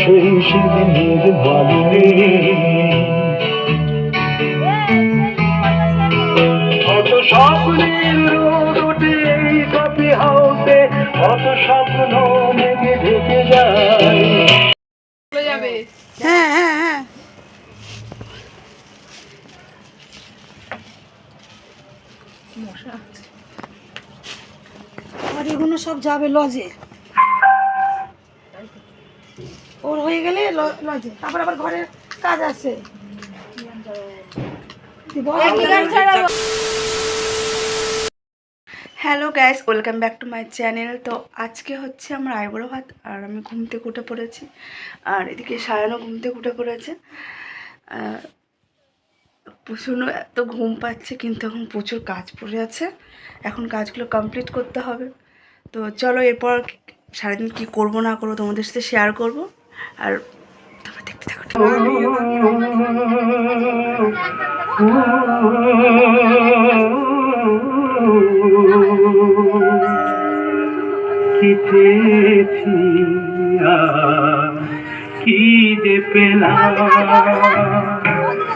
সেই সেদিনের মালিনী। কত স্বপ্নের রোদ ওঠে এই কফি হাউসে, কত স্বপ্ন মেঘে ঢেকে যায়। হ্যাঁ হ্যাঁ হ্যাঁ আর এগুলো সব যাবে লজে, ওর হয়ে গেলে লজে, তারপর আবার ঘরের কাজ আছে। Hello guys, welcome back to my channel. তো আজকে হচ্ছে আমার আইবুড়ো ভাত, আর আমি ঘুম থেকে উঠে পড়েছি, আর এদিকে সায়ানও ঘুম থেকে উঠে পড়েছে। প্রচুর এত ঘুম পাচ্ছে, কিন্তু এখন প্রচুর কাজ পড়ে আছে, এখন কাজগুলো কমপ্লিট করতে হবে। তো চলো এরপর সারাদিন কী করবো না করবো তোমাদের সাথে শেয়ার করব, আর তোমরা দেখতে থাকো। কি চেয়েছি কি যে পেলাম,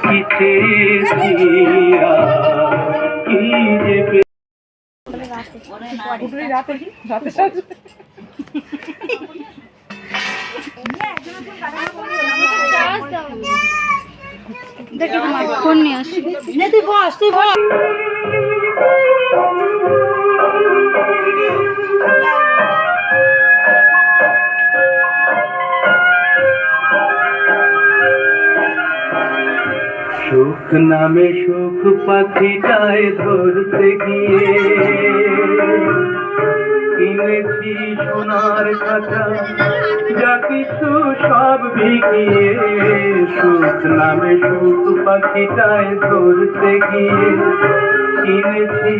কি চেয়েছি কি যে দেখি তোমার ফোন নিয়ে আসি, তুই বস তুই বস। সুখ নামে সুখ পাখিটায় ধরতে গিয়ে কিনেছি সোনার কাঁচা, যা কিছু সব ভিগিয়ে। সুখ নামে সুখ পাখিটায় ধরতে গিয়ে কিনেছি।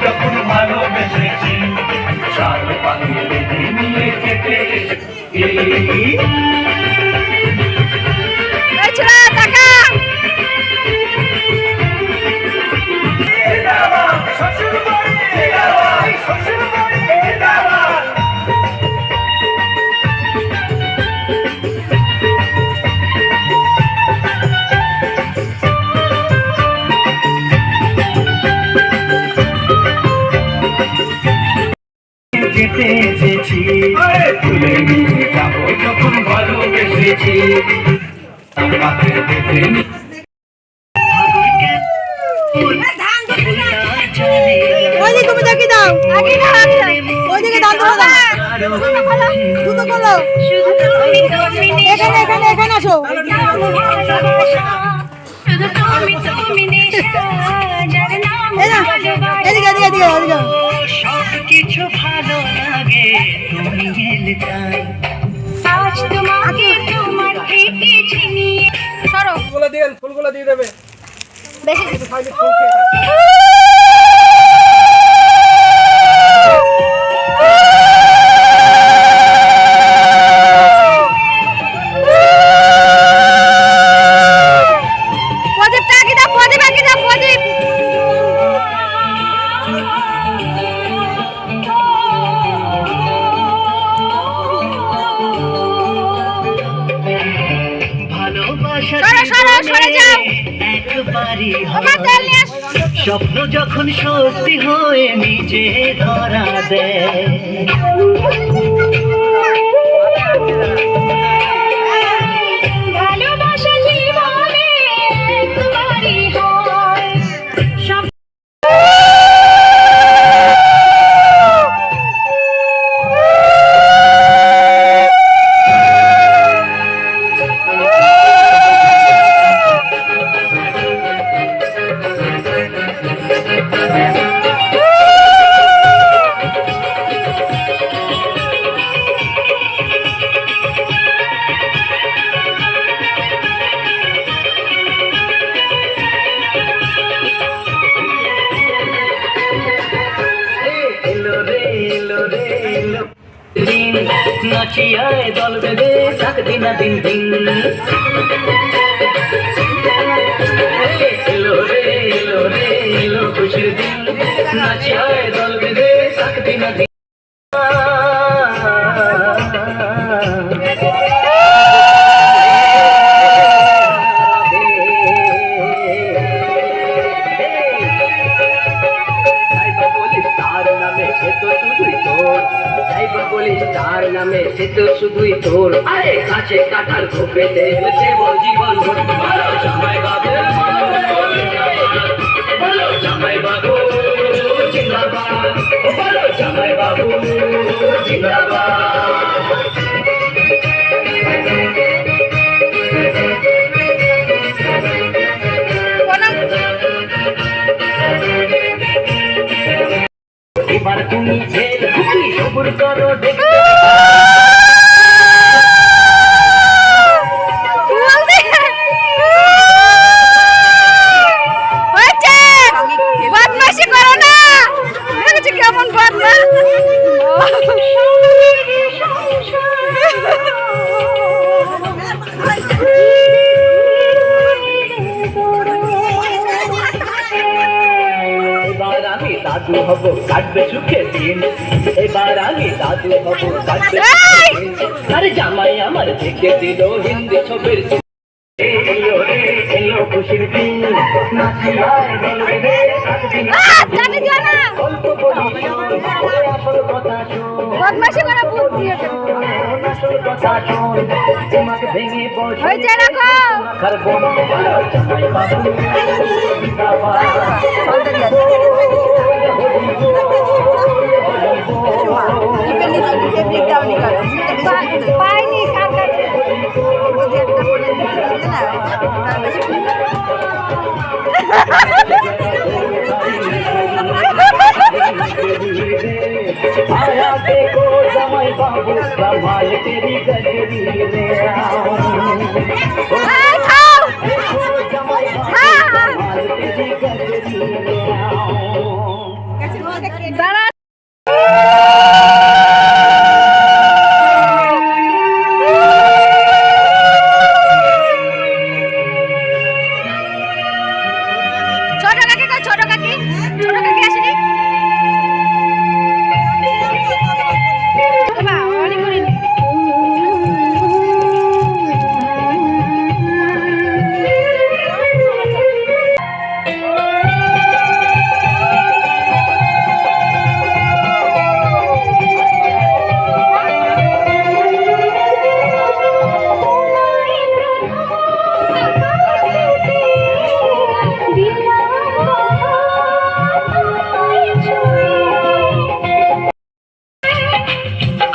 যখন ভালোবেসেছি সাত পাখি বেঁধে নিয়ে যেতে যেতে এসেছি, তুলে নিয়ে যাবো যখন ভালোবেসেছি। তুমি দেখি দাও, ওইদিকে দাও, দুটো করলো, এখানে এখানে এখানে আসো। এদিকে এদিকে এদিকে এদিকে। কিছু ভালো লাগে তুমি এলে চাই, আজ তোমাকে তোমার থেকে চিনিয়ে। সরো, ফুলগুলো দিয়ে ফুলগুলো দিয়ে দেবে বেশি ফুল খেয়ে স্বপ্ন যখন সত্যি হয়ে নিজে ধরা দেয়, ভালোবাসা জীবনে একবারই হয়। এলো রে এলো রে এলো দিন, নাচিয়ায় দল বেঁধে থাক দিনা দিন দিন। এলো রে এলো রে এলো খুশির দিন, নাচিয়ায় দল বেঁধে থাক দিনা দিন। তার নামে সে তো শুধুই তোর, আরে কাছে কাটার ঘোপেতে দেব জীবন ভর। বলো জামাই বাবু বলো জামাই বাবু জিন্দাবাদ, বলো জামাই বাবু জিন্দাবাদ। এবার তুমি ঝেল খুশি সবুর করো দেখতে। বদমাশি করো না, দেখেছি কেমন বদমাশ। এবার আমি দাদু হব কাটবে সুখে দিন, এবার আমি দাদু হব কাটবে দিন। আরে জামাই আমার দেখে দিল হিন্দি ছবির দিন। এলো রে এলো খুশির দিন, নাচিয়ায় দল বেঁধে থাক দিনা দিন। গল্প বলি ওরে আসল কথা শোন, বদমাশি করা ভূত দিয়ে আসল কথা শোন। তোমাকে ভেঙে বসে হয়েছে রাখো। রাখার বোন, বলো জামাই বাবু জিন্দাবাদ। পাইনি কার কাছে। आया देखो जमाई बाबू कमाल तेरी गजरी रे आओ। এই খাও। देखो जमाई बाबू হ্যাঁ, হ্যাঁ। कमाल तेरी गजरी रे आओ। দাঁড়া। ছোট কাকি কই, ছোট কাকি, ছোট কাকি আসেনি। বাবা অনেক করিনি।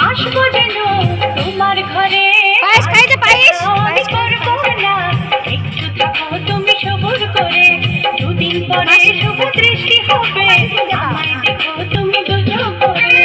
আসবো যেন তোমার ঘরে। পায়েস খাইতে পায়েস পায়েস করবো না, একটু দেখো তুমি সবুর করে। দুদিন পরে শুভ দৃষ্টি হবে, আমায় দেখো তুমি দুটো করে।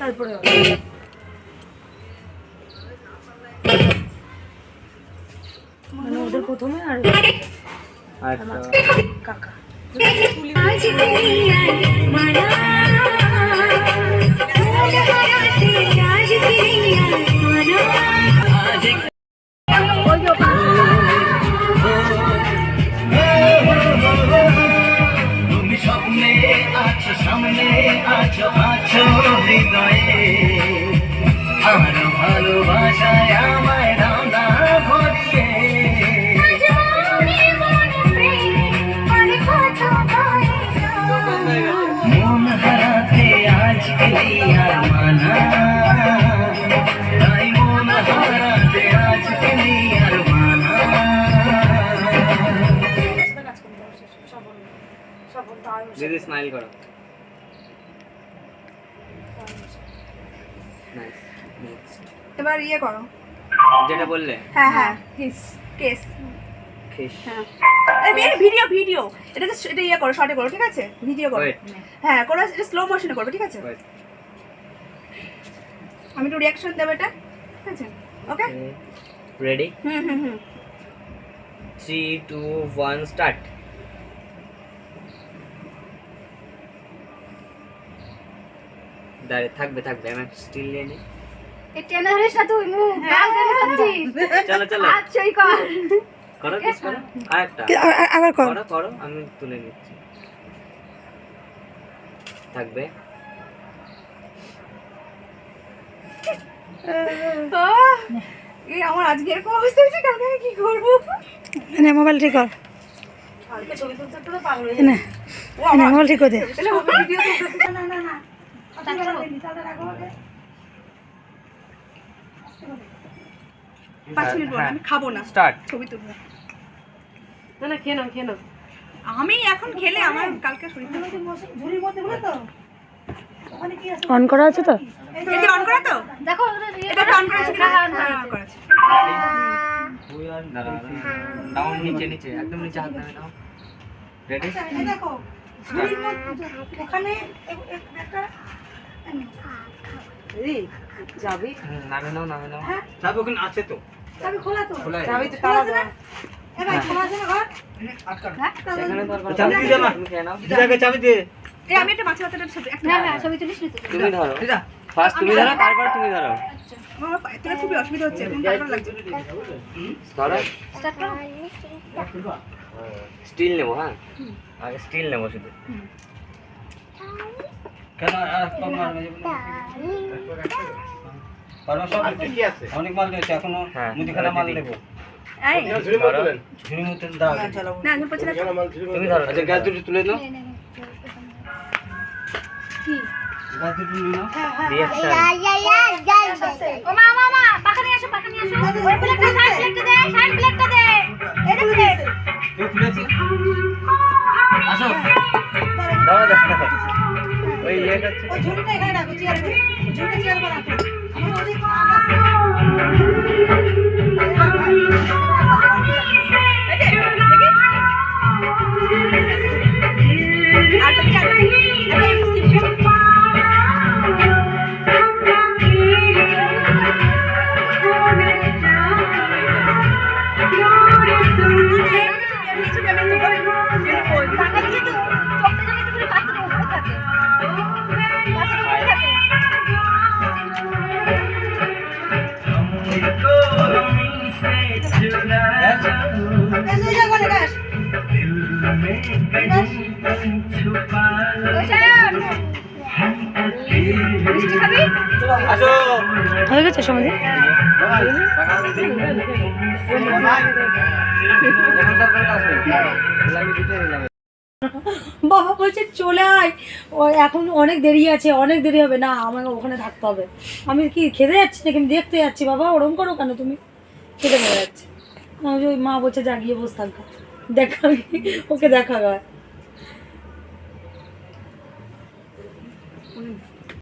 তারপরে মানে ওদের প্রথমে আর কাকা আজ দুনিয়ায় মানা হারাতে আজ দুনিয়ায় মানা তুমি স্বপ্নে আছো সামনে আছো আছো হৃদয়ে আর ভালোবাসায় আমায় দাও না ভরিয়ে আজ মনে মনে প্রেম আর কত মন হারাতে আজ গেলি আর মানা তাই মন হারাতে আজ গেলি আর মানা দিদি স্মাইল করো এবার ইয়ে করো। যেটা বললে হ্যাঁ হ্যাঁ কেস কেস হ্যাঁ ভিডিও ভিডিও এটা এটা ইয়ে করো, শর্টে করো, ঠিক আছে? ভিডিও করো, Wait. হ্যাঁ করো, এটা স্লো মোশনে করবে, ঠিক আছে? Wait. আমি একটু রিয়াকশন দেবো এটা, ঠিক আছে? ওকে রেডি হুম হুম হুম 3 2 1 স্টার্ট দাঁড়িয়ে থাকবে থাকবে আমি স্টিল নিয়ে নি টেনে ধরিস না তুই মুখ গাল টেনে ধরছিস চলো চলো আচ্ছাই কর করো কিস করো আরেকটা আবার করো। করো করো আমি তুলে নিচ্ছি থাকবে এই আমার আজকে এরকম অবস্থা হয়েছে, কালকে আমি কি করবো? না মোবাইল ঠিক কর, কালকে ছবি তুলতে একটু পাগল হয়ে না মোবাইল ঠিক করে দে। তাহলে ওকে ভিডিও তুলতে না না না 5 মিনিট বলো, আমি খাবো না, স্টার্ট ছবি তুলবো। না না খেয়ে নাও খেয়ে নাও। আমি এখন খেলে আমার কালকে শরীর ঝুড়ির মধ্যে বলে তো অন করা আছে তো? এটা অন করা তো? দেখো এটা অন করা আছে কিনা? হ্যাঁ অন করা আছে। ডাউন নিচে নিচে একদম নিচে হাত নামে নাও রেডি দেখো ঝুড়ির মধ্যে ওখানে একটা এই যাবি নামে নাও চাবি ওখানে আছে তো চাবি খোলা তো? খোলা চাবি তো তালা দাও। এ ভাই খোলা আছে না ঘর? এখানে দরকার চাবি দিয়ে না খেয়ে নাও দিদাকে চাবি দে এই আমি একটা মাছ ভাতের ছবি একটা হ্যাঁ হ্যাঁ ছবি তুলিস নি তুই তুমি ধরো দিদা ফার্স্ট তুমি ধরো তারপর তুমি ধরো আমার পায়ে থেকে খুবই অসুবিধা হচ্ছে, এখন তারপর লাগছে। ধরো স্টার্ট কর স্টিল নেবো হ্যাঁ আগে স্টিল নেবো শুধু কেন কম মারবে কি আছে অনেক মাল রয়েছে এখনো মুদিখানা মাল নেবো এই ঝুড়ি মতো দাও না এখন পছন্দ তুমি ধরো আচ্ছা গ্যাস দুটো তুলে নাও কি গ্যাস দুটো তুলে নাও রিঅ্যাকশন ও মা পাখা নিয়ে আসো ওই প্লেটটা সাইড প্লেটটা দে এটা প্লেট তুই খুলেছি আসো দাও দাও ওই ইয়ে করছে ঝুড়িটা এখানে রাখো, চেয়ার করে ঝুড়িটা চেয়ার করে রাখো। আমার ওদিকে টাকা দিয়ে তো চোখটা যেন একটু করে কাটতে হবে থাকে পাশে পড়ে থাকে মিষ্টি খাবি আসো হয়ে গেছে সমাধি? বাবা বলছে চলে আয়, ও এখন অনেক দেরি আছে, অনেক দেরি হবে না, আমাকে ওখানে থাকতে হবে। আমি কি খেতে যাচ্ছি নাকি আমি দেখতে যাচ্ছি? বাবা ওরম করো কেন তুমি? খেতে পড়ে যাচ্ছে। আমি ওই মা বলছে যা গিয়ে বসে থাকবে, দেখা ওকে দেখা গায়।